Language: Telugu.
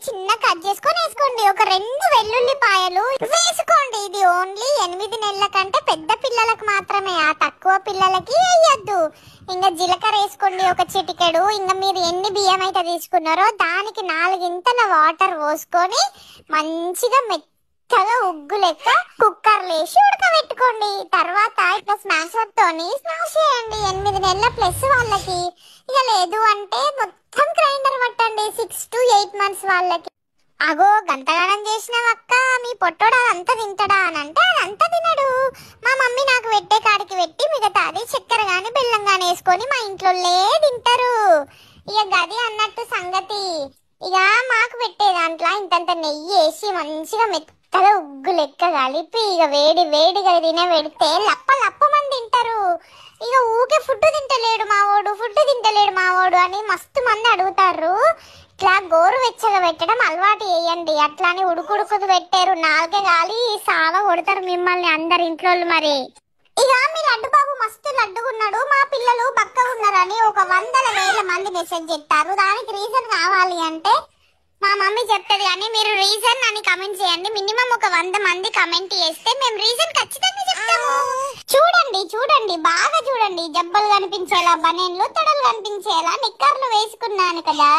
చిన్న కట్ చేసుకొని వేసుకోండి. ఒక 2 వెల్లుల్లిపాయలు వేసుకోండి. ఇది ఓన్లీ 8 నెలల కంటే పెద్ద పిల్లలకు మాత్రమే, ఆ తక్కువ పిల్లలకి వేయద్దు. ఇంకా జీలకర్ర వేసుకోండి ఒక చిటికెడు. ఇంకా మీరు ఎన్ని బియ్యం అయితే తీసుకున్నారో దానికి 4 ఇంతల వాటర్ పోసుకొని మంచిగా మెత్తగా ఉగ్గు లెక్క కుక్కర్ లేసి ఉడకబెట్టుకోండి. తర్వాత ఇట్లా స్మాషర్ తోని స్మాష్ చేయండి 8 నెలల ప్లస్ వాళ్ళకి. ఇక లేదు అంటే మొత్తం గ్రైండర్ పట్టండి 6 to 8 months వాళ్ళకి. అగో గంతగానం చేసినవక్క, మీ పొట్టోడు అదంతా తింటాడా అని అంటే అదంతా తినడు. మా మమ్మీ నాకు పెట్టే కాడికి పెట్టి మిగతాది చక్కెర గాని బెల్లం గాని వేసుకొని మా ఇంట్లో తింటారు. ఇక గది అన్నట్టు సంగతి. ఇక మాకు పెట్టే దాంట్లో ఇంతంత నెయ్యి వేసి మంచిగా మెత్తగా ఉగ్గు లెక్క కలిపి ఇక వేడి వేడిగా తినే పెడితే లప్ప లప్ప మంది తింటారు. ఇక ఊకే ఫుడ్ తింటలేడు మావోడు అని మస్తు మంది అడుగుతారు. ఇట్లా గోరు వెచ్చగా పెట్టడం అలవాటు చేయండి. అట్లా అని ఉడుకుడుకుదు పెట్టారు, 4 గాలి సావ కొడతారు మిమ్మల్ని అందరి ఇంట్లో. మరి ఇక మీ లడ్డు బాబు మస్తు లడ్డుకున్నాడు, మా పిల్లలు బక్కగా ఉన్నారని ఒక 100,000 మంది మెసేజ్ చేస్తారు. దానికి రీజన్ కావాలి అంటే మా మమ్మీ చెప్తుంది. కానీ మీరు రీజన్ అని కమెంట్ చేయండి. మినిమం ఒక 100 మంది కమెంట్ చేస్తే మేము రీజన్ ఖచ్చితంగా చెప్తాము. చూడండి బాగా చూడండి. జబ్బలు కనిపించేలా బనీన్లు, తొడలు కనిపించేలా నిక్కర్లు వేసుకున్నాను కదా.